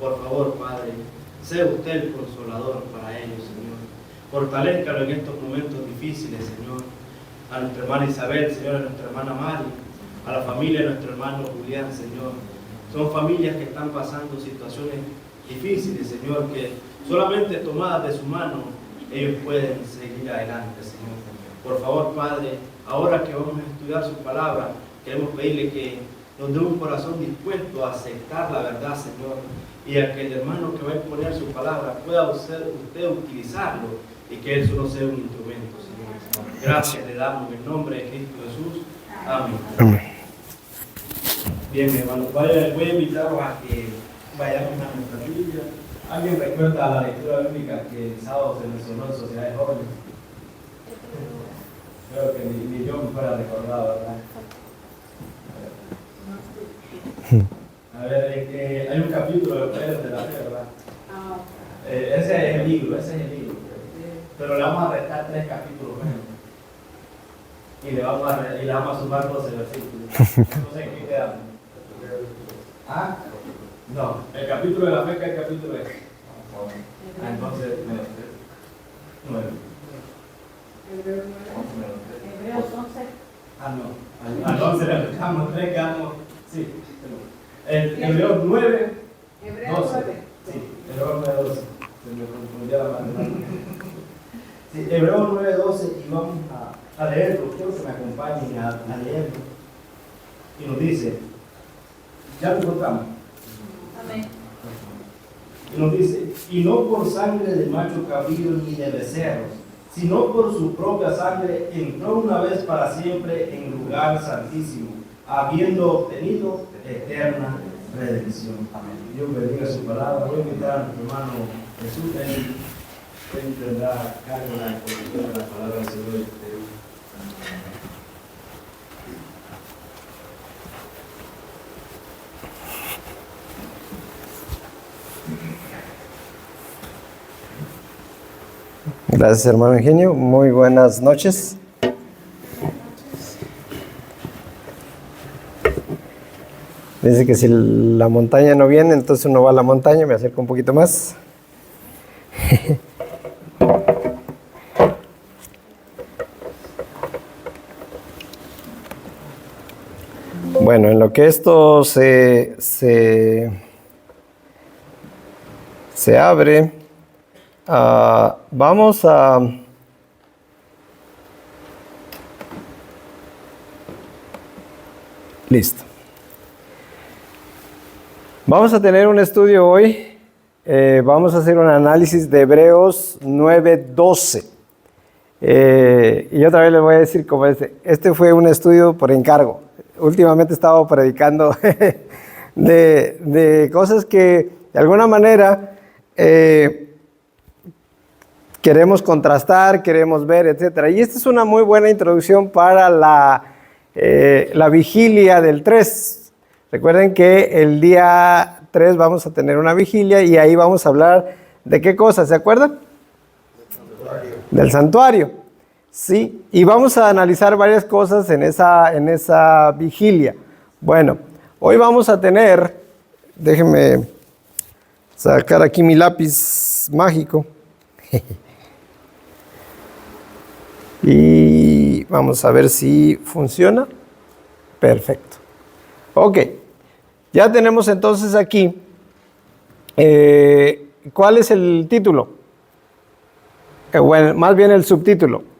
Por favor, Padre, sea usted el consolador para ellos, Señor. Fortalézcalo en estos momentos difíciles, Señor. A nuestra hermana Isabel, Señor, a nuestra hermana Mari, a la familia de nuestro hermano Julián, Señor. Son familias que están pasando situaciones difíciles, Señor, que solamente tomadas de su mano ellos pueden seguir adelante, Señor. Por favor, Padre, ahora que vamos a estudiar su palabra, queremos pedirle que nos dé un corazón dispuesto a aceptar la verdad, Señor, y a que el hermano que va a exponer su palabra pueda usted utilizarlo y que él solo sea un instrumento, Señor. Gracias le damos en el nombre de Cristo Jesús. Amén. Amén. Bien, hermanos, voy a invitarlos a que vayamos a nuestra Biblia. ¿Alguien recuerda la lectura bíblica que el sábado se mencionó en Sociedad de Jóvenes? Creo que ni yo me fuera recordado, ¿verdad? A ver, hay un capítulo de los Padres de la Fe, ¿verdad? Ese es el libro. Pero le vamos a restar 3 capítulos menos. Y le vamos a sumar 12 versículos. No sé en qué quedamos. ¿Ah? No, el capítulo de la fe, ¿qué capítulo es? Entonces, menos 3. 9. Hebreos 11. No. Al 11 le restamos 3, quedamos. Sí. El Hebreos 9. Hebreos 12. 9. Sí, Hebreos 9, 12. Se me confundió la matemática. Sí, Hebreos 9, 12, y vamos a leerlo. Quiero que me acompañen a leerlo. Y nos dice, ya lo encontramos. Amén. Y nos dice, y no por sangre de macho cabrío ni de becerros, sino por su propia sangre entró una vez para siempre en lugar santísimo, habiendo obtenido eterna redención. Amén. Dios bendiga su palabra. Voy a invitar a nuestro hermano Jesús, él tendrá cargo de la exposición de la palabra del Señor. Gracias, hermano Eugenio. Muy buenas noches. Dice que si la montaña no viene, entonces uno va a la montaña. Me acerco un poquito más. Bueno, en lo que esto se abre, vamos a... Listo. Vamos a tener un estudio hoy. Vamos a hacer un análisis de Hebreos 9:12. Y otra vez les voy a decir como este fue un estudio por encargo. Últimamente he estado predicando de cosas que de alguna manera queremos contrastar, queremos ver, etc. Y esta es una muy buena introducción para la vigilia del 3. Recuerden que el día 3 vamos a tener una vigilia y ahí vamos a hablar de qué cosas, ¿se acuerdan? Del santuario. Sí, y vamos a analizar varias cosas en esa vigilia. Bueno, hoy vamos a tener, déjenme sacar aquí mi lápiz mágico. Y vamos a ver si funciona. Perfecto. Ok, ya tenemos entonces aquí, ¿cuál es el título? Bueno, más bien el subtítulo.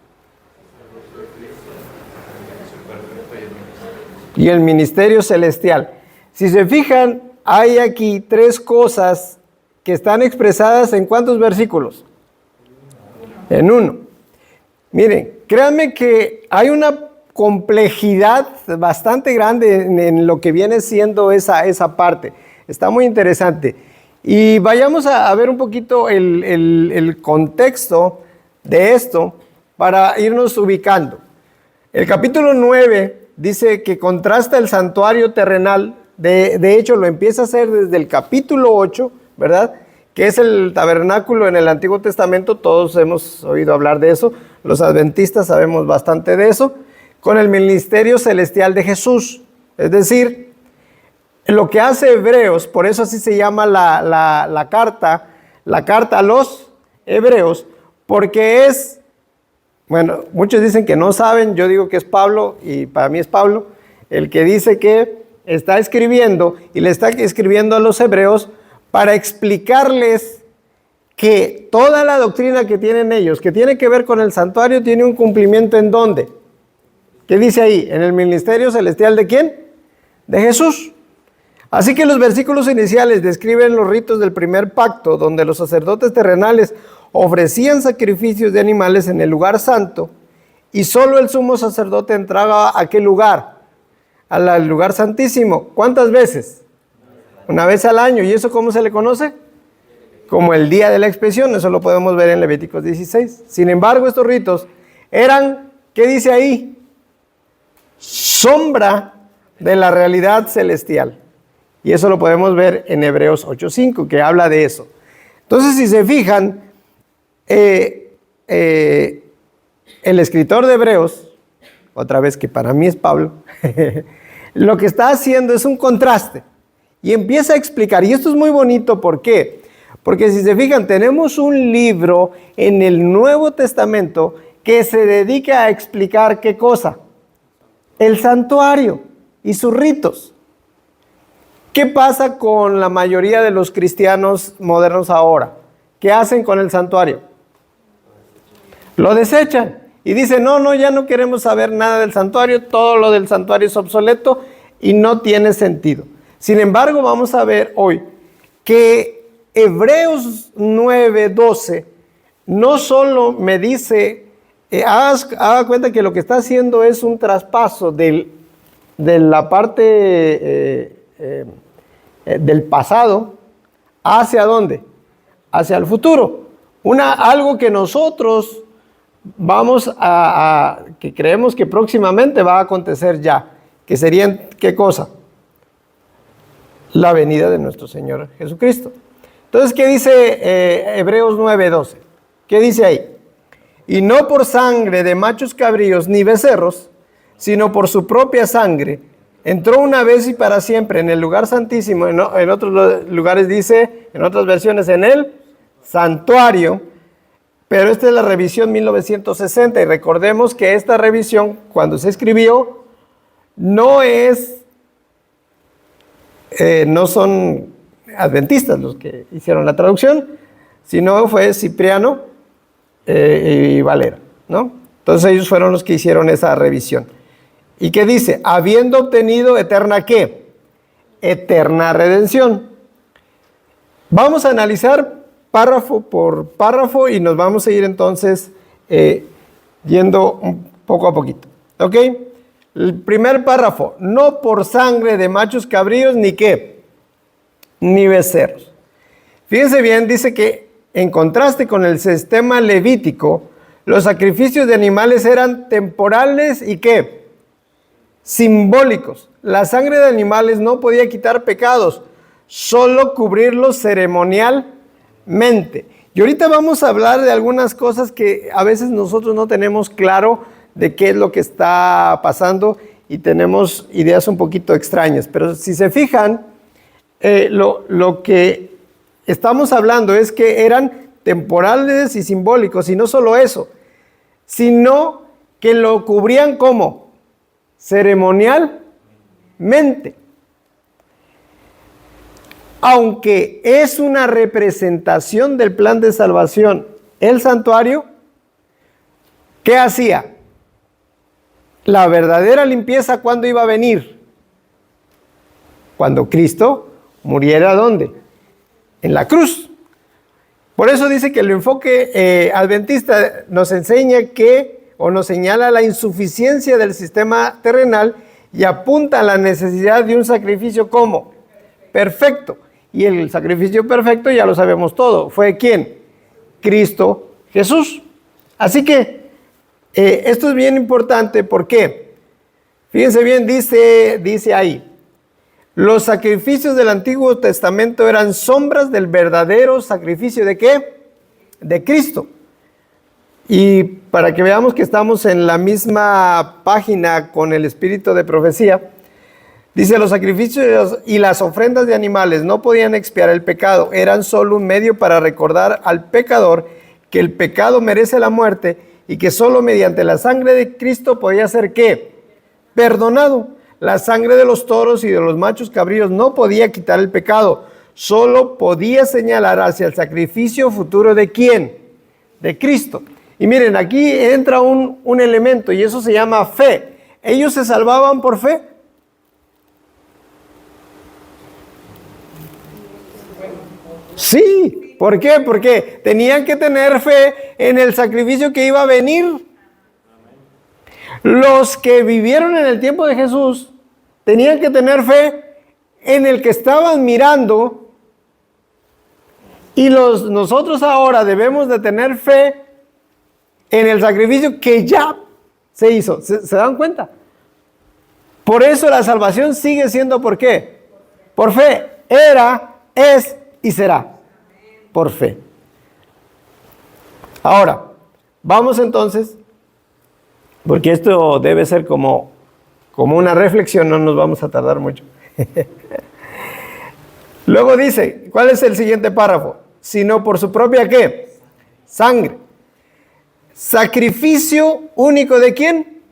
Y el ministerio celestial. Si se fijan, hay aquí 3 cosas que están expresadas en ¿cuántos versículos? En 1. Miren, créanme que hay una complejidad bastante grande en lo que viene siendo esa parte. Está muy interesante. Y vayamos a ver un poquito el contexto de esto para irnos ubicando. El capítulo 9 dice que contrasta el santuario terrenal. De hecho, lo empieza a hacer desde el capítulo 8, ¿verdad? Que es el tabernáculo en el Antiguo Testamento. Todos hemos oído hablar de eso. Los adventistas sabemos bastante de eso. Con el ministerio celestial de Jesús. Es decir, lo que hace Hebreos, por eso así se llama la carta a los Hebreos, porque es, bueno, muchos dicen que no saben, yo digo que es Pablo, y para mí es Pablo, el que dice que está escribiendo, y le está escribiendo a los hebreos para explicarles que toda la doctrina que tienen ellos, que tiene que ver con el santuario, tiene un cumplimiento ¿en dónde? ¿Qué dice ahí? En el ministerio celestial ¿de quién? De Jesús. Así que los versículos iniciales describen los ritos del primer pacto, donde los sacerdotes terrenales ofrecían sacrificios de animales en el lugar santo, y solo el sumo sacerdote entraba a aquel lugar, al lugar santísimo. ¿Cuántas veces? Una vez al año. ¿Y eso cómo se le conoce? Como el día de la expiación. Eso lo podemos ver en Levíticos 16. Sin embargo, estos ritos eran, ¿qué dice ahí? Sombra de la realidad celestial. Y eso lo podemos ver en Hebreos 8:5, que habla de eso. Entonces, si se fijan, el escritor de Hebreos, otra vez que para mí es Pablo, lo que está haciendo es un contraste y empieza a explicar. Y esto es muy bonito, ¿por qué? Porque si se fijan, tenemos un libro en el Nuevo Testamento que se dedica a explicar ¿qué cosa? El santuario y sus ritos. ¿Qué pasa con la mayoría de los cristianos modernos ahora? ¿Qué hacen con el santuario? Lo desechan y dicen, no, ya no queremos saber nada del santuario, todo lo del santuario es obsoleto y no tiene sentido. Sin embargo, vamos a ver hoy que Hebreos 9:12 no solo me dice, haga cuenta que lo que está haciendo es un traspaso de la parte del pasado hacia ¿dónde? Hacia el futuro. Algo que nosotros vamos que creemos que próximamente va a acontecer ya, que serían, ¿qué cosa? La venida de nuestro Señor Jesucristo. Entonces, ¿qué dice Hebreos 9:12? ¿Qué dice ahí? Y no por sangre de machos cabríos ni becerros, sino por su propia sangre, entró una vez y para siempre en el lugar santísimo, en otros lugares dice, en otras versiones, en el santuario, pero esta es la revisión 1960, y recordemos que esta revisión, cuando se escribió, no son adventistas los que hicieron la traducción, sino fue Cipriano y Valera, ¿no? Entonces ellos fueron los que hicieron esa revisión. ¿Y qué dice? Habiendo obtenido eterna ¿qué? Eterna redención. Vamos a analizar párrafo por párrafo y nos vamos a ir entonces yendo poco a poquito. ¿Ok? El primer párrafo, no por sangre de machos cabríos ni qué, ni becerros. Fíjense bien, dice que en contraste con el sistema levítico, los sacrificios de animales eran temporales y qué, simbólicos. La sangre de animales no podía quitar pecados, solo cubrirlos ceremonialmente. Y ahorita vamos a hablar de algunas cosas que a veces nosotros no tenemos claro de qué es lo que está pasando y tenemos ideas un poquito extrañas. Pero si se fijan, lo que estamos hablando es que eran temporales y simbólicos, y no solo eso, sino que lo cubrían ¿cómo? Ceremonialmente. Aunque es una representación del plan de salvación, el santuario, ¿qué hacía? La verdadera limpieza, ¿cuándo iba a venir? Cuando Cristo muriera, ¿dónde? En la cruz. Por eso dice que el enfoque adventista nos enseña nos señala la insuficiencia del sistema terrenal y apunta a la necesidad de un sacrificio ¿cómo? Perfecto. Y el sacrificio perfecto ya lo sabemos todo. ¿Fue quién? Cristo Jesús. Así que esto es bien importante. ¿Por qué? Fíjense bien, dice ahí. Los sacrificios del Antiguo Testamento eran sombras del verdadero sacrificio ¿de qué? De Cristo. Y para que veamos que estamos en la misma página con el espíritu de profecía, Dice, los sacrificios y las ofrendas de animales no podían expiar el pecado, eran solo un medio para recordar al pecador que el pecado merece la muerte y que solo mediante la sangre de Cristo podía ser, ¿qué? Perdonado. La sangre de los toros y de los machos cabríos no podía quitar el pecado, solo podía señalar hacia el sacrificio futuro ¿de quién? De Cristo. Y miren, aquí entra un elemento y eso se llama fe. ¿Ellos se salvaban por fe? Sí. ¿Por qué? Porque tenían que tener fe en el sacrificio que iba a venir. Los que vivieron en el tiempo de Jesús tenían que tener fe en el que estaban mirando y nosotros ahora debemos de tener fe en el sacrificio que ya se hizo. ¿Se dan cuenta? Por eso la salvación sigue siendo ¿por qué? Por fe. Era, es y será. Por fe. Ahora, vamos entonces, porque esto debe ser como una reflexión, no nos vamos a tardar mucho. Luego dice, ¿cuál es el siguiente párrafo? Sino por su propia ¿qué? Sangre. Sacrificio único ¿de quién?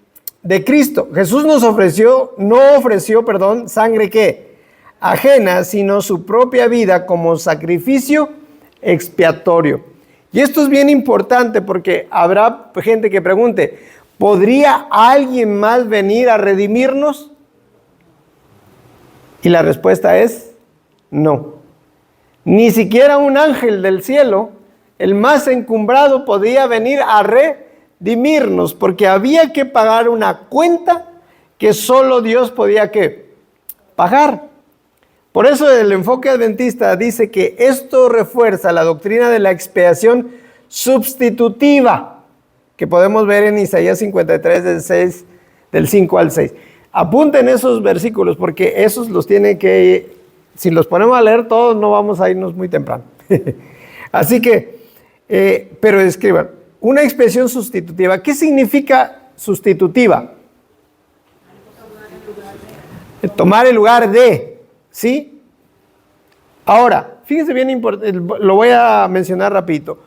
De Cristo. Jesús no ofreció sangre ¿qué? Ajena, sino su propia vida como sacrificio expiatorio. Y esto es bien importante porque habrá gente que pregunte, ¿podría alguien más venir a redimirnos? Y la respuesta es no. Ni siquiera un ángel del cielo, el más encumbrado, podía venir a redimirnos, porque había que pagar una cuenta que solo Dios podía ¿qué? Pagar. Por eso el enfoque adventista dice que esto refuerza la doctrina de la expiación sustitutiva, que podemos ver en Isaías 53, del 5 al 6. Apunten esos versículos, porque esos los tienen que, si los ponemos a leer todos, no vamos a irnos muy temprano. Así que, pero escriban, una expiación sustitutiva. ¿Qué significa sustitutiva? Tomar el lugar de, ¿sí? Ahora, fíjense bien importante, lo voy a mencionar rapidito.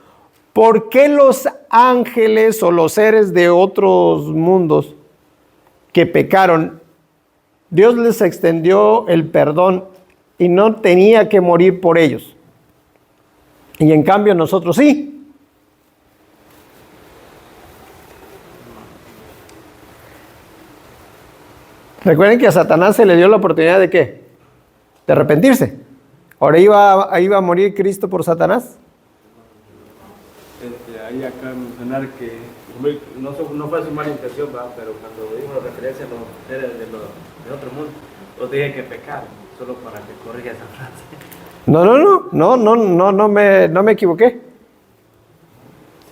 ¿Por qué los ángeles o los seres de otros mundos que pecaron, Dios les extendió el perdón y no tenía que morir por ellos? Y en cambio nosotros sí. Recuerden que a Satanás se le dio la oportunidad de ¿qué? De arrepentirse. Ahora iba a morir Cristo por Satanás. Ahí acá mencionar que no fue su mala intención, ¿verdad? Pero cuando dijo referencia a los seres de otro mundo, los dije que pecaron, solo para que corrija esa frase. No me equivoqué.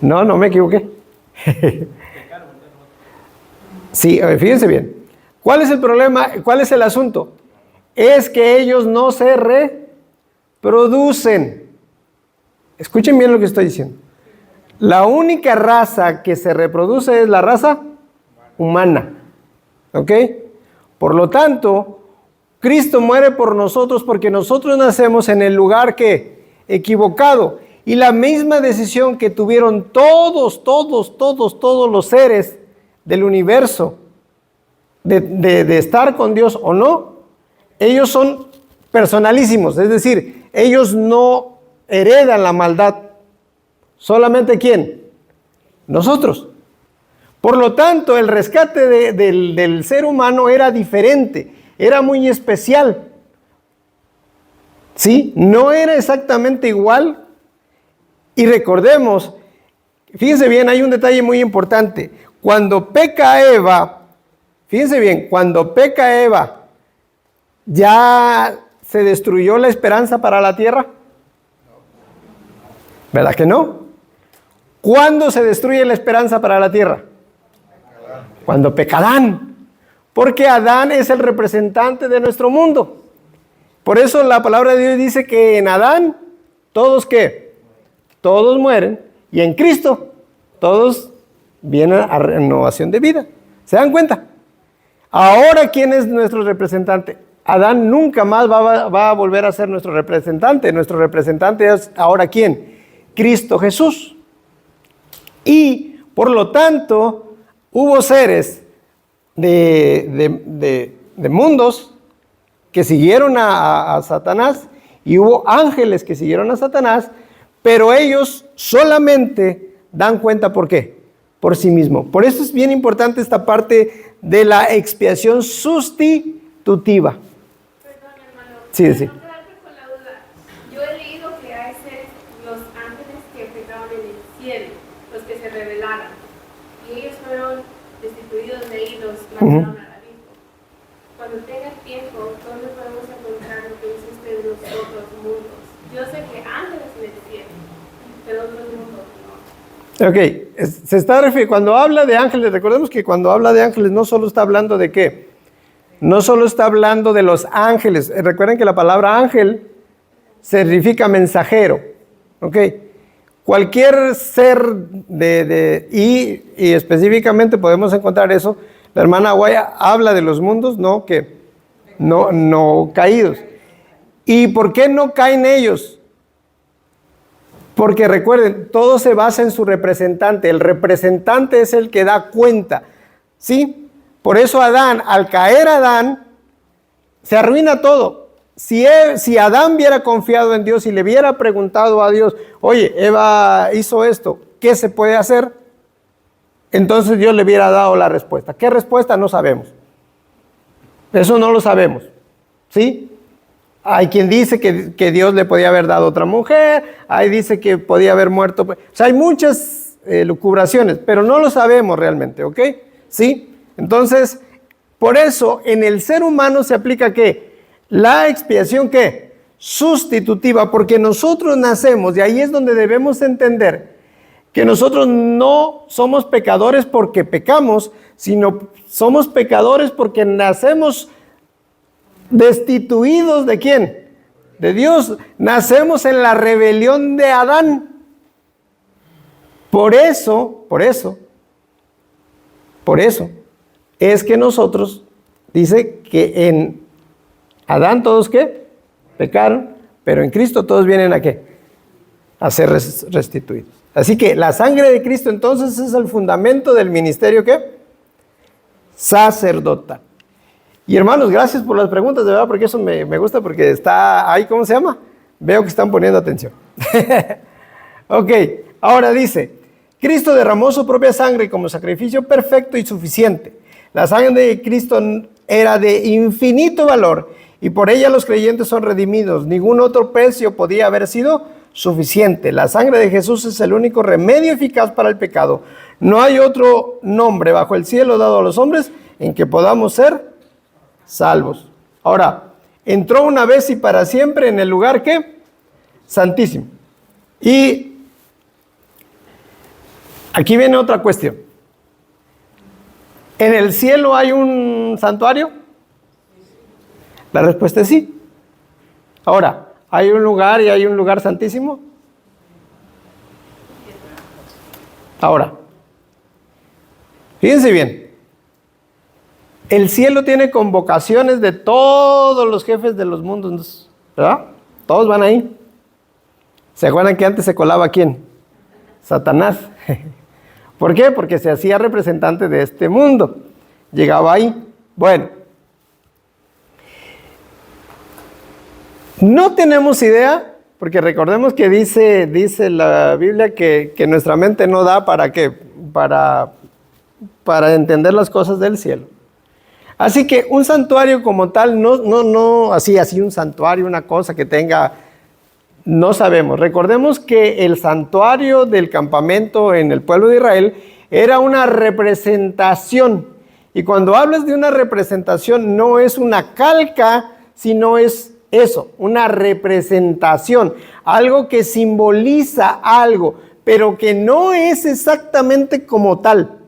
No me equivoqué. Sí, fíjense bien. ¿Cuál es el problema? ¿Cuál es el asunto? Es que ellos no se reproducen. Escuchen bien lo que estoy diciendo. La única raza que se reproduce es la raza humana. ¿Ok? Por lo tanto, Cristo muere por nosotros porque nosotros nacemos en el lugar que equivocado. Y la misma decisión que tuvieron todos los seres del universo de estar con Dios o no, ellos son personalísimos. Es decir, ellos no heredan la maldad. ¿Solamente quién? Nosotros. Por lo tanto, el rescate del ser humano era diferente, era muy especial. ¿Sí? No era exactamente igual. Y recordemos, fíjense bien, hay un detalle muy importante. Cuando peca Eva, fíjense bien, cuando peca Eva, ¿ya se destruyó la esperanza para la tierra? ¿Verdad que no? ¿Cuándo se destruye la esperanza para la tierra? Cuando peca Adán. Porque Adán es el representante de nuestro mundo. Por eso la palabra de Dios dice que en Adán, ¿todos qué? Todos mueren. Y en Cristo, todos vienen a renovación de vida. ¿Se dan cuenta? Ahora, ¿quién es nuestro representante? Adán nunca más va a volver a ser nuestro representante. Nuestro representante es ahora ¿quién? Cristo Jesús. Y por lo tanto, hubo seres de mundos que siguieron a Satanás y hubo ángeles que siguieron a Satanás, pero ellos solamente dan cuenta ¿por qué? Por sí mismos. Por eso es bien importante esta parte de la expiación sustitutiva. Perdón, hermano. Sí, Para sí. no quedarme con la duda, yo he leído que hay seres, los ángeles que pecaban en el cielo, los que se rebelaron, y ellos fueron destituidos de ahí, los mandaron al abismo. Cuando tenga tiempo, ¿dónde podemos encontrar lo que dice usted de los otros mundos? Yo sé que ángeles en el cielo, pero otros mundos no. Ok, se está cuando habla de ángeles, recordemos que cuando habla de ángeles no solo está hablando de qué, no solo está hablando de los ángeles. Recuerden que la palabra ángel significa mensajero, ok. Cualquier ser y específicamente podemos encontrar eso. La hermana Guaya habla de los mundos, no caídos. ¿Y por qué no caen ellos? Porque recuerden, todo se basa en su representante. El representante es el que da cuenta, ¿sí? Por eso Adán, al caer Adán, se arruina todo. Si Adán hubiera confiado en Dios y le hubiera preguntado a Dios, oye, Eva hizo esto, ¿qué se puede hacer? Entonces Dios le hubiera dado la respuesta. ¿Qué respuesta? No sabemos. Eso no lo sabemos, ¿sí? Hay quien dice que Dios le podía haber dado otra mujer, hay dice que podía haber muerto. O sea, hay muchas lucubraciones, pero no lo sabemos realmente, ¿ok? ¿Sí? Entonces, por eso en el ser humano se aplica ¿qué? La expiación ¿qué? Sustitutiva, porque nosotros nacemos, y ahí es donde debemos entender que nosotros no somos pecadores porque pecamos, sino somos pecadores porque nacemos destituidos ¿de quién? De Dios. Nacemos en la rebelión de Adán. Por eso es que nosotros, dice que en Adán todos ¿qué? Pecaron, pero en Cristo todos vienen ¿a qué? A ser restituidos. Así que la sangre de Cristo entonces es el fundamento del ministerio ¿qué? Sacerdotal. Y hermanos, gracias por las preguntas, de verdad, porque eso me gusta, porque está ahí, ¿cómo se llama? Veo que están poniendo atención. Ok, ahora dice, Cristo derramó su propia sangre como sacrificio perfecto y suficiente. La sangre de Cristo era de infinito valor y por ella los creyentes son redimidos. Ningún otro precio podía haber sido suficiente. La sangre de Jesús es el único remedio eficaz para el pecado. No hay otro nombre bajo el cielo dado a los hombres en que podamos ser salvos. Ahora, entró una vez y para siempre en el lugar ¿qué? Santísimo. Y aquí viene otra cuestión. ¿En el cielo hay un santuario? La respuesta es sí. Ahora, ¿hay un lugar y hay un lugar santísimo? Ahora, fíjense bien. El cielo tiene convocaciones de todos los jefes de los mundos, ¿verdad? Todos van ahí. ¿Se acuerdan que antes se colaba quién? Satanás. ¿Por qué? Porque se hacía representante de este mundo. Llegaba ahí. Bueno. No tenemos idea, porque recordemos que dice la Biblia que nuestra mente no da para qué, para entender las cosas del cielo. Así que un santuario como tal, no así un santuario, una cosa que tenga, no sabemos. Recordemos que el santuario del campamento en el pueblo de Israel era una representación. Y cuando hablas de una representación, no es una calca, sino es eso, una representación. Algo que simboliza algo, pero que no es exactamente como tal.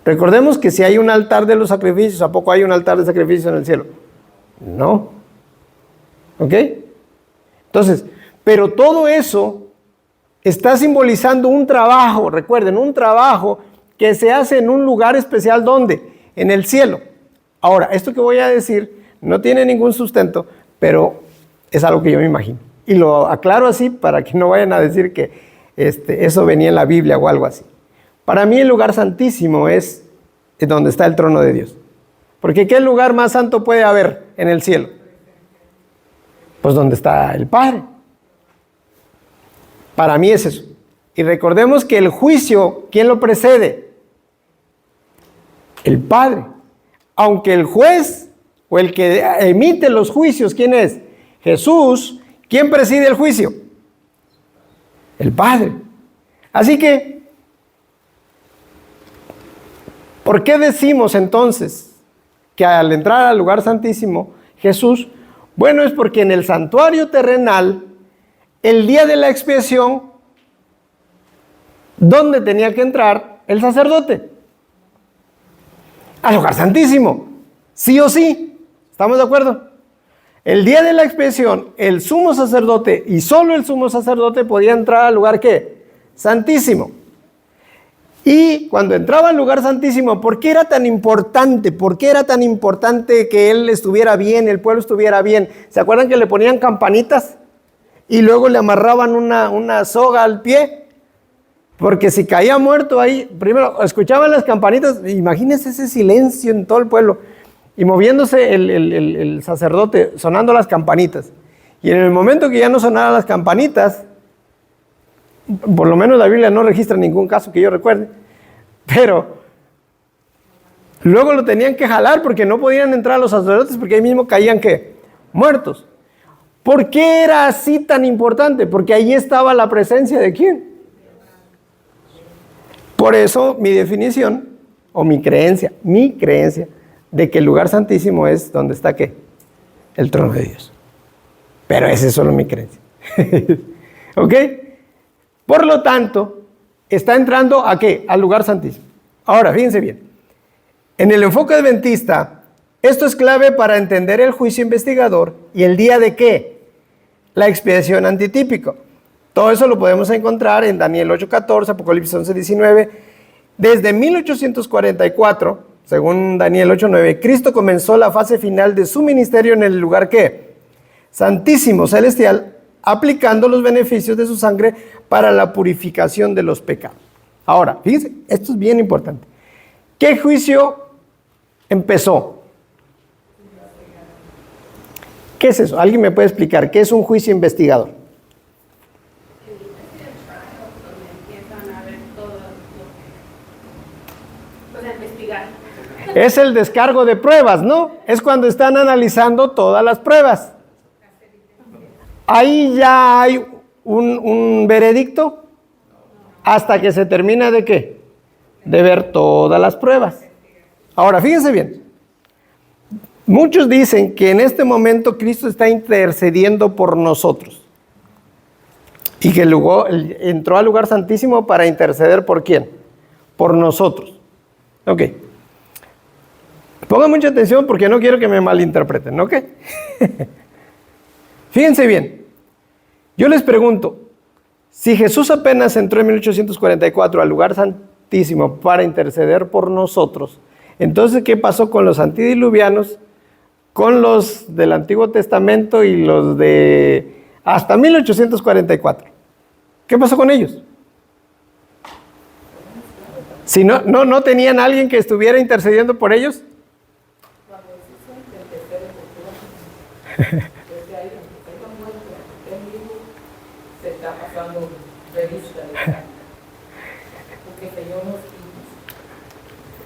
Recordemos que si hay un altar de los sacrificios, ¿a poco hay un altar de sacrificios en el cielo? No. ¿Ok? Entonces, pero todo eso está simbolizando un trabajo, recuerden, un trabajo que se hace en un lugar especial, ¿dónde? En el cielo. Ahora, esto que voy a decir no tiene ningún sustento, pero es algo que yo me imagino. Y lo aclaro así para que no vayan a decir que eso venía en la Biblia o algo así. Para mí el lugar santísimo es donde está el trono de Dios. Porque ¿qué lugar más santo puede haber en el cielo? Pues donde está el Padre. Para mí es eso. Y recordemos que el juicio, ¿quién lo precede? El Padre. Aunque el juez o el que emite los juicios, ¿quién es? Jesús. ¿Quién preside el juicio? El Padre. Así que, ¿por qué decimos entonces que al entrar al lugar santísimo, Jesús? Bueno, es porque en el santuario terrenal, el día de la expiación, ¿dónde tenía que entrar el sacerdote? Al lugar santísimo, sí o sí. ¿Estamos de acuerdo? El día de la expiación, el sumo sacerdote y solo el sumo sacerdote podía entrar al lugar ¿qué? Santísimo. Y cuando entraba al lugar santísimo, ¿por qué era tan importante? ¿Por qué era tan importante que él estuviera bien, el pueblo estuviera bien? ¿Se acuerdan que le ponían campanitas? Y luego le amarraban una soga al pie. Porque si caía muerto ahí, primero escuchaban las campanitas, imagínense ese silencio en todo el pueblo. Y moviéndose el sacerdote, sonando las campanitas. Y en el momento que ya no sonaran las campanitas, por lo menos la Biblia no registra ningún caso que yo recuerde, pero luego lo tenían que jalar porque no podían entrar los sacerdotes porque ahí mismo caían ¿qué? Muertos. ¿Por qué era así tan importante? Porque ahí estaba la presencia de ¿quién? Por eso mi definición, o mi creencia, de que el lugar santísimo es donde está ¿qué? El trono de Dios. Pero esa es solo mi creencia. ¿Ok? Por lo tanto, está entrando ¿a qué? Al lugar santísimo. Ahora, fíjense bien. En el enfoque adventista, esto es clave para entender el juicio investigador y el día de ¿qué? La expiación antitípico. Todo eso lo podemos encontrar en Daniel 8:14, Apocalipsis 11:19. Desde 1844, según Daniel 8:9, Cristo comenzó la fase final de su ministerio en el lugar ¿qué? Santísimo celestial, aplicando los beneficios de su sangre para la purificación de los pecados. Ahora, fíjense, esto es bien importante. ¿Qué juicio empezó? ¿Qué es eso? ¿Alguien me puede explicar qué es un juicio investigador? Es el descargo de pruebas, ¿no? Es cuando están analizando todas las pruebas. Ahí ya hay un veredicto hasta que se termina ¿de qué? De ver todas las pruebas. Ahora, fíjense bien. Muchos dicen que en este momento Cristo está intercediendo por nosotros. Y que luego entró al lugar santísimo para interceder ¿por quién? Por nosotros. Ok. Pongan mucha atención porque no quiero que me malinterpreten, ¿ok? Fíjense bien. Yo les pregunto, si Jesús apenas entró en 1844 al lugar santísimo para interceder por nosotros, entonces, ¿qué pasó con los antediluvianos, con los del Antiguo Testamento y los de hasta 1844? ¿Qué pasó con ellos? Si no tenían a alguien que estuviera intercediendo por ellos.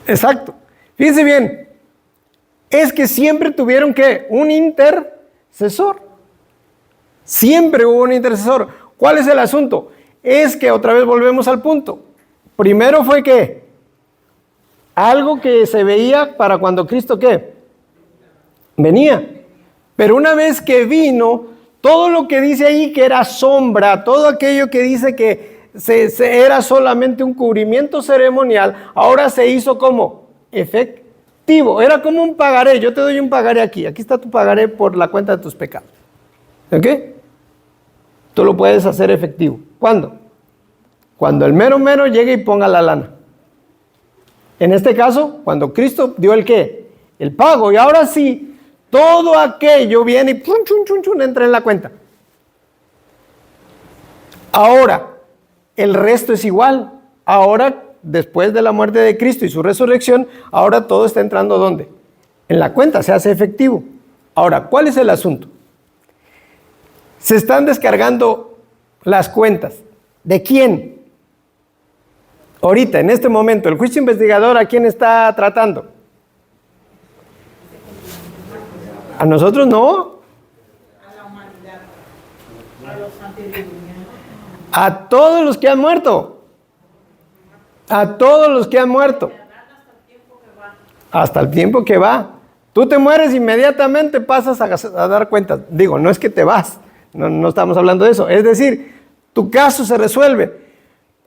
Exacto. Fíjense bien, es que siempre tuvieron que un intercesor. Siempre hubo un intercesor. ¿Cuál es el asunto? Es que otra vez volvemos al punto. Primero fue que algo que se veía para cuando Cristo ¿qué? Venía. Pero una vez que vino, todo lo que dice ahí que era sombra, todo aquello que dice que era solamente un cubrimiento ceremonial, ahora se hizo como efectivo. Era como un pagaré. Yo te doy un pagaré aquí. Aquí está tu pagaré por la cuenta de tus pecados. ¿Ok? Tú lo puedes hacer efectivo. ¿Cuándo? Cuando el mero llegue y ponga la lana. En este caso, cuando Cristo dio el ¿qué? El pago. Y ahora sí, todo aquello viene y pum, chun, chun, chun, entra en la cuenta. Ahora, el resto es igual. Ahora, después de la muerte de Cristo y su resurrección, ahora todo está entrando ¿dónde? En la cuenta, se hace efectivo. Ahora, ¿cuál es el asunto? Se están descargando las cuentas. ¿De quién? Ahorita, en este momento, el juicio investigador, ¿a quién está tratando? ¿A nosotros no? A la humanidad, a los antediluvianos. A todos los que han muerto. A todos los que han muerto. Hasta el tiempo que va. Tú te mueres, inmediatamente pasas a dar cuentas. Digo, no es que te vas. No estamos hablando de eso. Es decir, tu caso se resuelve.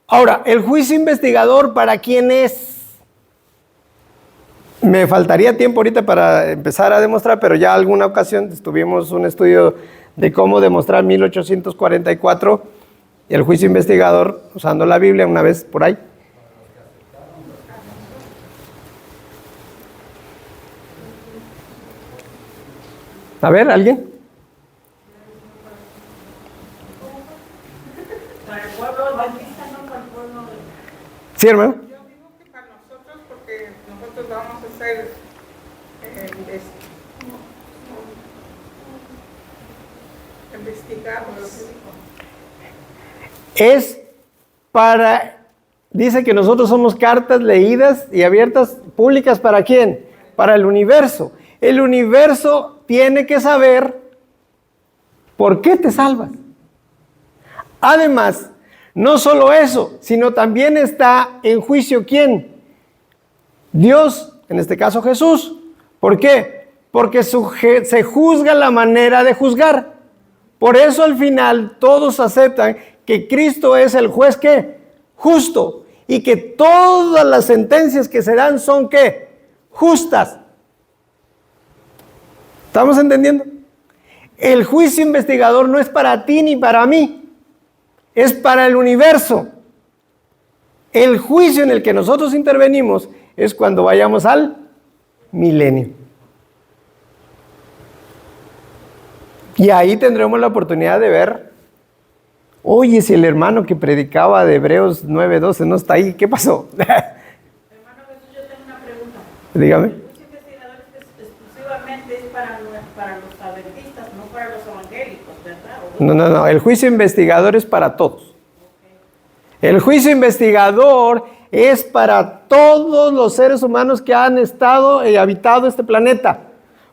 Ahora, el juicio investigador, ¿para quién es? Me faltaría tiempo ahorita para empezar a demostrar, pero ya alguna ocasión tuvimos un estudio de cómo demostrar 1844 y el juicio investigador usando la Biblia una vez por ahí. A ver, ¿alguien? Para el pueblo adventista, no para el pueblo de... Sí, hermano. Yo digo que para nosotros, porque nosotros vamos a ser investigados. Es para, dice que nosotros somos cartas leídas y abiertas públicas, ¿para quién? Para el universo. El universo tiene que saber por qué te salvas. Además, no solo eso, sino también está en juicio ¿quién? Dios, en este caso Jesús. ¿Por qué? Porque se juzga la manera de juzgar. Por eso al final todos aceptan que Cristo es el juez ¿qué? Justo. Y que todas las sentencias que se dan son ¿qué? Justas. ¿Estamos entendiendo? El juicio investigador no es para ti ni para mí. Es para el universo. El juicio en el que nosotros intervenimos es cuando vayamos al milenio. Y ahí tendremos la oportunidad de ver, oye, si el hermano que predicaba de Hebreos 9:12 no está ahí, ¿qué pasó? Hermano Jesús, yo tengo una pregunta. Dígame. El juicio investigador exclusivamente es para los adventistas, no para los evangélicos, ¿verdad? No, el juicio investigador es para todos. El juicio investigador es para todos los seres humanos que han estado y habitado este planeta,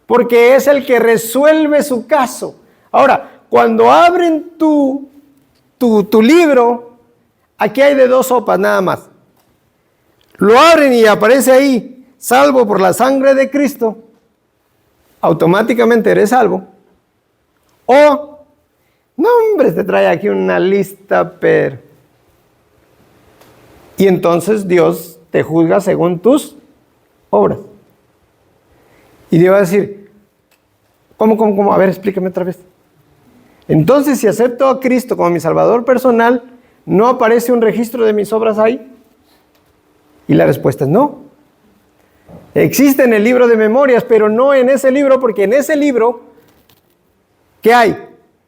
porque es el que resuelve su caso. Ahora, cuando abren tu libro, aquí hay de dos sopas nada más. Lo abren y aparece ahí, salvo por la sangre de Cristo, automáticamente eres salvo. O, no hombre, te trae aquí una lista, pero... Y entonces Dios te juzga según tus obras. Y Dios va a decir, ¿cómo? A ver, explícame otra vez. Entonces, si acepto a Cristo como mi Salvador personal, ¿no aparece un registro de mis obras ahí? Y la respuesta es no. Existe en el libro de memorias, pero no en ese libro, porque en ese libro, ¿qué hay?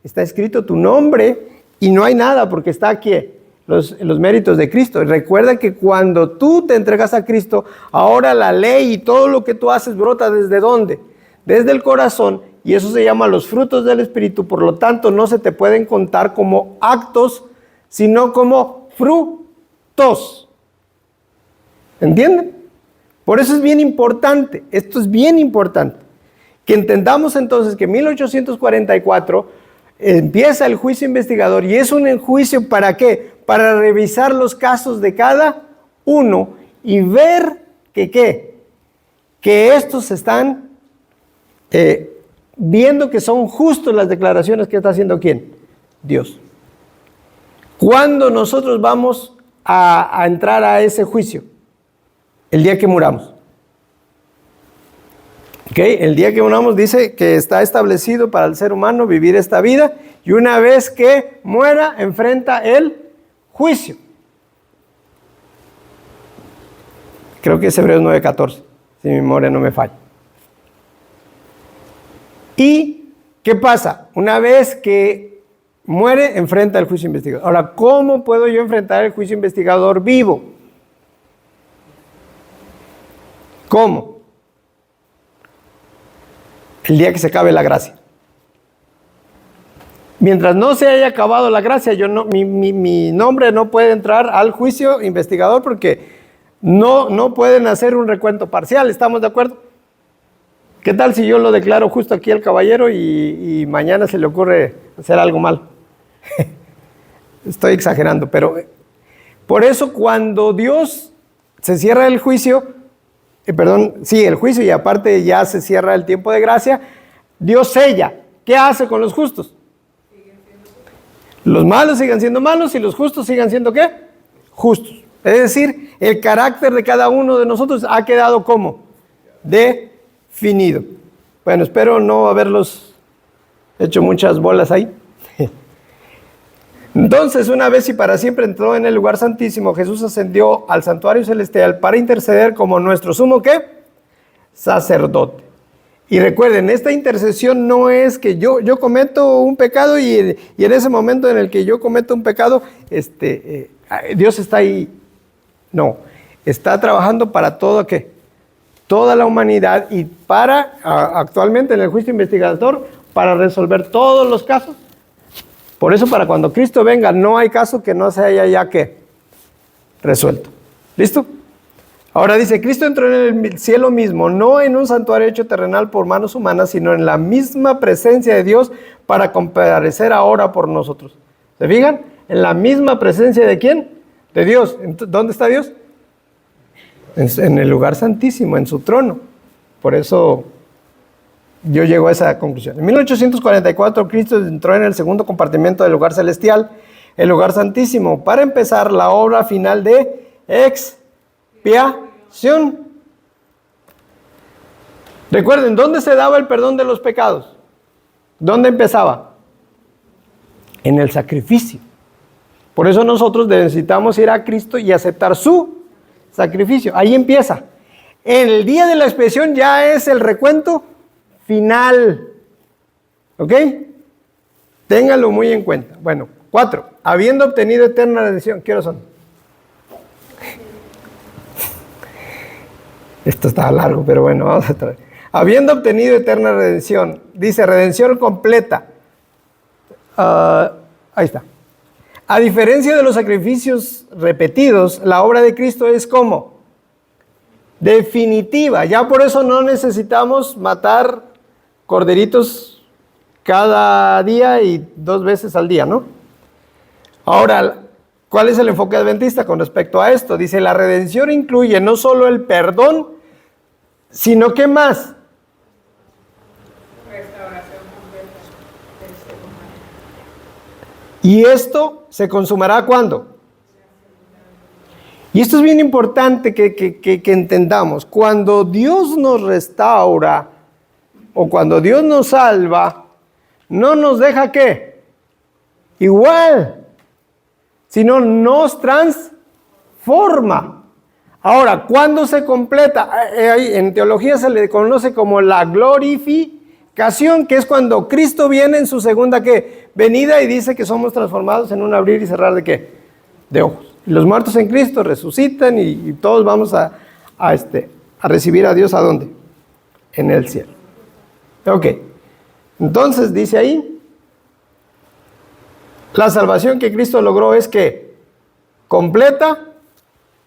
Está escrito tu nombre y no hay nada, porque está aquí los méritos de Cristo. Recuerda que cuando tú te entregas a Cristo, ahora la ley y todo lo que tú haces brota ¿desde dónde? Desde el corazón, y eso se llama los frutos del Espíritu. Por lo tanto, no se te pueden contar como actos, sino como frutos. ¿Entienden? Por eso es bien importante, esto es bien importante, que entendamos entonces que en 1844 empieza el juicio investigador, y es un juicio ¿para qué? Para revisar los casos de cada uno y ver que estos están viendo que son justos las declaraciones que está haciendo ¿quién? Dios. ¿Cuándo nosotros vamos a entrar a ese juicio? El día que muramos. El día que muramos dice que está establecido para el ser humano vivir esta vida, y una vez que muera enfrenta el juicio. Creo que es Hebreos 9:14, si mi memoria no me falla. ¿Y qué pasa? Una vez que muere, enfrenta el juicio investigador. Ahora, ¿cómo puedo yo enfrentar el juicio investigador vivo? ¿Cómo? El día que se acabe la gracia. Mientras no se haya acabado la gracia, mi nombre no puede entrar al juicio investigador porque no pueden hacer un recuento parcial. ¿Estamos de acuerdo? ¿Qué tal si yo lo declaro justo aquí al caballero y mañana se le ocurre hacer algo mal? Estoy exagerando, pero por eso cuando Dios se cierra el juicio, el juicio y aparte ya se cierra el tiempo de gracia, Dios sella. ¿Qué hace con los justos? Los malos sigan siendo malos y los justos sigan siendo ¿qué? Justos. Es decir, el carácter de cada uno de nosotros ha quedado ¿cómo? Definido. Bueno, espero no haberlos hecho muchas bolas ahí. Entonces, una vez y para siempre entró en el lugar santísimo, Jesús ascendió al santuario celestial para interceder como nuestro sumo ¿qué? Sacerdote. Y recuerden, esta intercesión no es que yo cometo un pecado y en ese momento en el que yo cometo un pecado, Dios está ahí. No, está trabajando para todo ¿qué? Toda la humanidad y actualmente en el juicio investigador, para resolver todos los casos. Por eso para cuando Cristo venga no hay caso que no se haya ya ¿qué? Resuelto. ¿Listo? Ahora dice, Cristo entró en el cielo mismo, no en un santuario hecho terrenal por manos humanas, sino en la misma presencia de Dios para comparecer ahora por nosotros. ¿Se fijan? En la misma presencia ¿de quién? De Dios. ¿Dónde está Dios? En el lugar santísimo, en su trono. Por eso yo llego a esa conclusión. En 1844 Cristo entró en el segundo compartimento del lugar celestial, el lugar santísimo, para empezar la obra final de expiación. Recuerden, ¿dónde se daba el perdón de los pecados? ¿Dónde empezaba? En el sacrificio. Por eso nosotros necesitamos ir a Cristo y aceptar su sacrificio. Ahí empieza. En el día de la expiación ya es el recuento final. ¿Ok? Ténganlo muy en cuenta. Bueno, 4. Habiendo obtenido eterna redención. ¿Qué horas son? Esto está largo, pero bueno, vamos a traer. Habiendo obtenido eterna redención. Dice redención completa. Ahí está. A diferencia de los sacrificios repetidos, la obra de Cristo es ¿cómo? Definitiva. Ya por eso no necesitamos matar corderitos cada día y 2 veces al día, ¿no? Ahora, ¿cuál es el enfoque adventista con respecto a esto? Dice, la redención incluye no solo el perdón, sino ¿qué más? Y esto se consumará ¿cuándo? Y esto es bien importante que entendamos. Cuando Dios nos restaura o cuando Dios nos salva, no nos deja ¿qué? Igual, sino nos transforma. Ahora, ¿cuándo se completa? En teología se le conoce como la glorificación, que es cuando Cristo viene en su segunda ¿qué? Venida y dice que somos transformados en un abrir y cerrar ¿de qué? De ojos. Y los muertos en Cristo resucitan y todos vamos a recibir a Dios ¿a dónde? En el cielo. Ok. Entonces dice ahí, la salvación que Cristo logró es ¿qué? Completa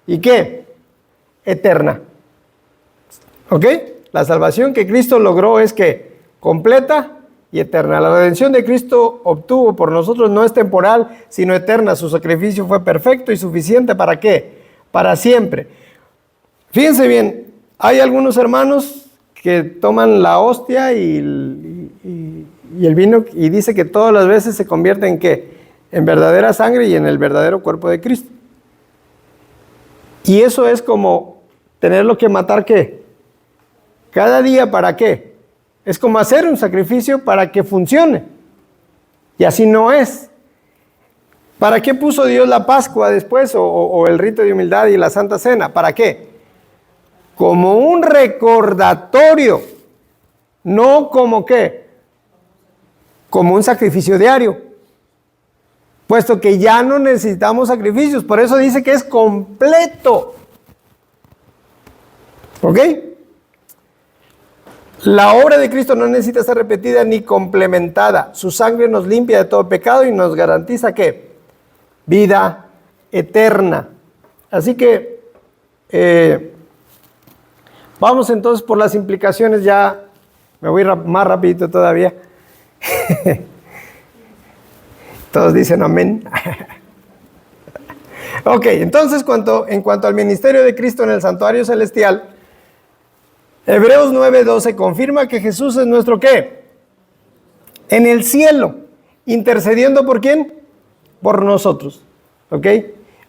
y ¿qué? Eterna. ¿Ok? La salvación que Cristo logró es ¿qué? Completa y eterna. La redención de Cristo obtuvo por nosotros no es temporal, sino eterna. Su sacrificio fue perfecto y suficiente ¿para qué? Para siempre. Fíjense bien, hay algunos hermanos que toman la hostia y el vino y dice que todas las veces se convierte en ¿qué? En verdadera sangre y en el verdadero cuerpo de Cristo. Y eso es como tenerlo que matar ¿qué? Cada día ¿para qué? Es como hacer un sacrificio para que funcione. Y así no es. ¿Para qué puso Dios la Pascua después o el rito de humildad y la Santa Cena? ¿Para qué? Como un recordatorio. No como ¿qué? como un sacrificio diario, puesto que ya no necesitamos sacrificios. Por eso dice que es completo. ¿Ok? La obra de Cristo no necesita ser repetida ni complementada. Su sangre nos limpia de todo pecado y nos garantiza ¿qué? Vida eterna. Así que vamos entonces por las implicaciones. Ya me voy más rapidito todavía. Todos dicen amén. Ok, entonces en cuanto al ministerio de Cristo en el santuario celestial, Hebreos 9:12 confirma que Jesús es nuestro ¿qué? En el cielo, intercediendo ¿por quién? Por nosotros. ¿Ok?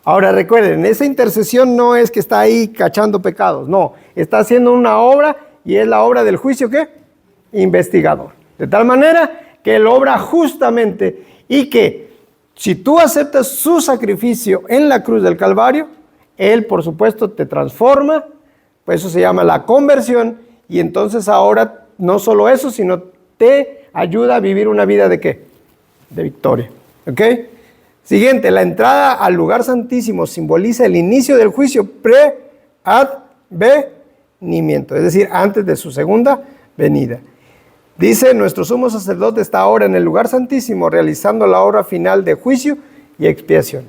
Ahora recuerden, esa intercesión no es que está ahí cachando pecados, no, está haciendo una obra y es la obra del juicio ¿qué? Investigador. De tal manera que Él obra justamente y que si tú aceptas su sacrificio en la cruz del Calvario, Él por supuesto te transforma, pues eso se llama la conversión, y entonces ahora no solo eso, sino te ayuda a vivir una vida ¿de qué? De victoria. ¿Ok? Siguiente, la entrada al lugar santísimo simboliza el inicio del juicio pre-advenimiento, es decir, antes de su segunda venida. Dice, nuestro sumo sacerdote está ahora en el lugar santísimo realizando la obra final de juicio y expiación.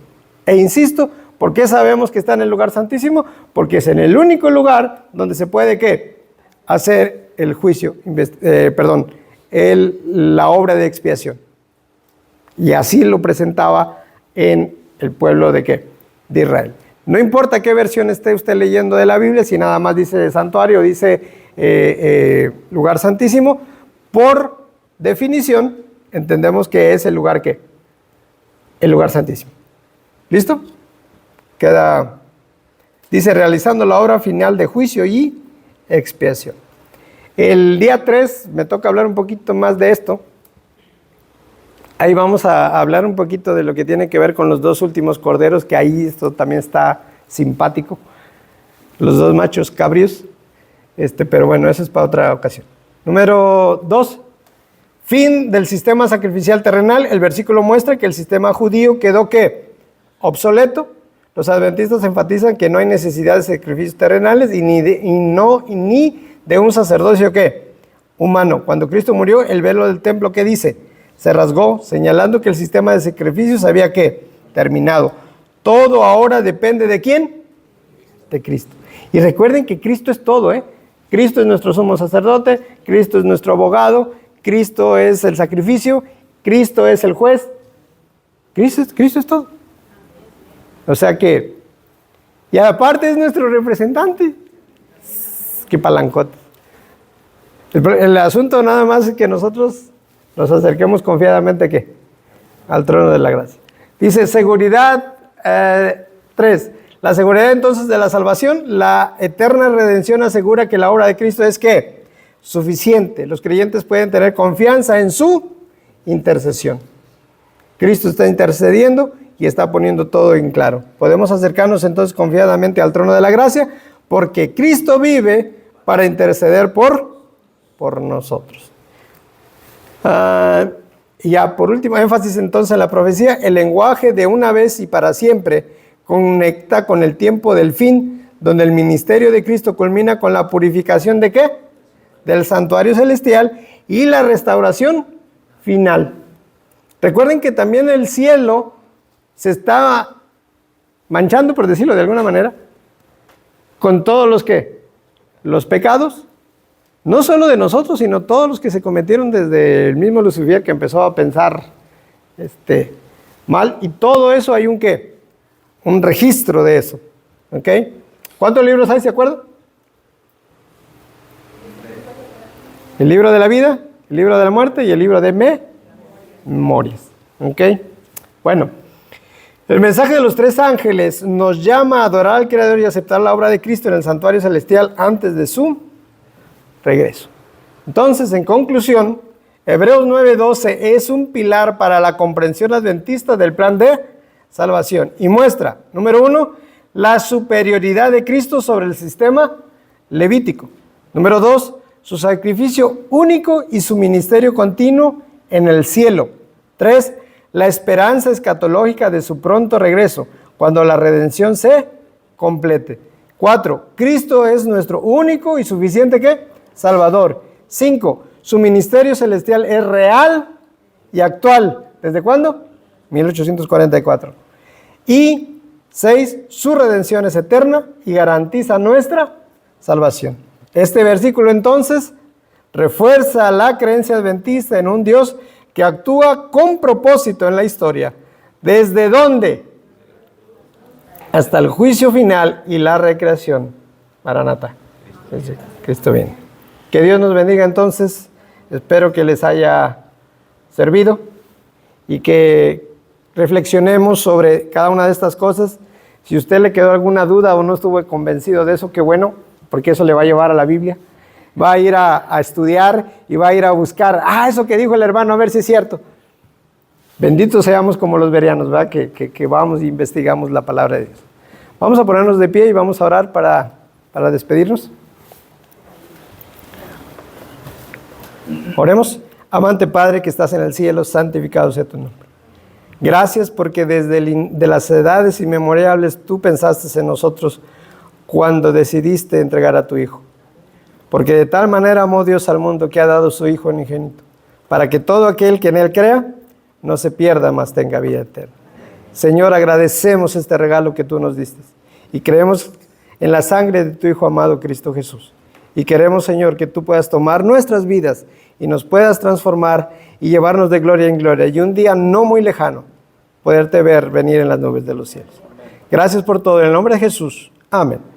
E insisto, ¿por qué sabemos que está en el lugar santísimo? Porque es en el único lugar donde se puede ¿qué? Hacer el juicio, la obra de expiación. Y así lo presentaba en el pueblo de ¿qué? De Israel. No importa qué versión esté usted leyendo de la Biblia, si nada más dice santuario, dice lugar santísimo, por definición entendemos que es el lugar ¿qué? El lugar santísimo. ¿Listo? Dice, realizando la obra final de juicio y expiación. El día 3 me toca hablar un poquito más de esto. Ahí vamos a hablar un poquito de lo que tiene que ver con los dos últimos corderos, que ahí esto también está simpático. Los dos machos cabrios. Pero bueno, eso es para otra ocasión. Número 2. Fin del sistema sacrificial terrenal. El versículo muestra que el sistema judío quedó ¿qué? Obsoleto. Los adventistas enfatizan que no hay necesidad de sacrificios terrenales y ni de un sacerdocio ¿qué? Humano. Cuando Cristo murió, el velo del templo ¿qué dice? Se rasgó, señalando que el sistema de sacrificios había ¿qué? Terminado. Todo ahora depende ¿de quién? De Cristo. Y recuerden que Cristo es todo, ¿eh? Cristo es nuestro sumo sacerdote, Cristo es nuestro abogado, Cristo es el sacrificio, Cristo es el juez. Cristo es todo. O sea que, y aparte es nuestro representante. Qué palancote. El asunto nada más es que nosotros nos acerquemos confiadamente ¿qué? Al trono de la gracia. Dice seguridad 3. La seguridad entonces de la salvación, la eterna redención asegura que la obra de Cristo es ¿qué? Suficiente. Los creyentes pueden tener confianza en su intercesión. Cristo está intercediendo y está poniendo todo en claro. Podemos acercarnos entonces confiadamente al trono de la gracia porque Cristo vive para interceder por nosotros. Ya por último, énfasis entonces en la profecía, el lenguaje de una vez y para siempre conecta con el tiempo del fin, donde el ministerio de Cristo culmina con la purificación ¿de qué? Del santuario celestial y la restauración final. Recuerden que también el cielo se está manchando, por decirlo de alguna manera, con todos los pecados, no solo de nosotros, sino todos los que se cometieron desde el mismo Lucifer que empezó a pensar mal, y todo eso hay un registro de eso. ¿Ok? ¿Cuántos libros hay, se acuerdan? El libro de la vida, el libro de la muerte y el libro de memorias. ¿Ok? Bueno, el mensaje de los 3 ángeles nos llama a adorar al Creador y aceptar la obra de Cristo en el santuario celestial antes de su regreso. Entonces, en conclusión, Hebreos 9:12 es un pilar para la comprensión adventista del plan de salvación y muestra, número 1, la superioridad de Cristo sobre el sistema levítico. Número 2, su sacrificio único y su ministerio continuo en el cielo. 3, la esperanza escatológica de su pronto regreso, cuando la redención se complete. 4, Cristo es nuestro único y suficiente ¿qué? Salvador. 5, su ministerio celestial es real y actual. ¿Desde cuándo? 1844. Y 6, su redención es eterna y garantiza nuestra salvación. Este versículo entonces refuerza la creencia adventista en un Dios que actúa con propósito en la historia. ¿Desde dónde? Hasta el juicio final y la recreación. Maranatá. Cristo viene. Que Dios nos bendiga entonces. Espero que les haya servido y que reflexionemos sobre cada una de estas cosas. Si a usted le quedó alguna duda o no estuvo convencido de eso, qué bueno, porque eso le va a llevar a la Biblia. Va a ir a estudiar y va a ir a buscar, eso que dijo el hermano, a ver si es cierto. Benditos seamos como los bereanos, ¿verdad? Que vamos e investigamos la palabra de Dios. Vamos a ponernos de pie y vamos a orar para despedirnos. Oremos. Amante Padre que estás en el cielo, santificado sea tu nombre. Gracias porque desde de las edades inmemorables tú pensaste en nosotros cuando decidiste entregar a tu Hijo. Porque de tal manera amó Dios al mundo que ha dado su Hijo unigénito, para que todo aquel que en Él crea no se pierda, mas tenga vida eterna. Señor, agradecemos este regalo que tú nos diste y creemos en la sangre de tu Hijo amado Cristo Jesús. Y queremos, Señor, que tú puedas tomar nuestras vidas y nos puedas transformar y llevarnos de gloria en gloria. Y un día no muy lejano, poderte ver venir en las nubes de los cielos. Gracias por todo. En el nombre de Jesús. Amén.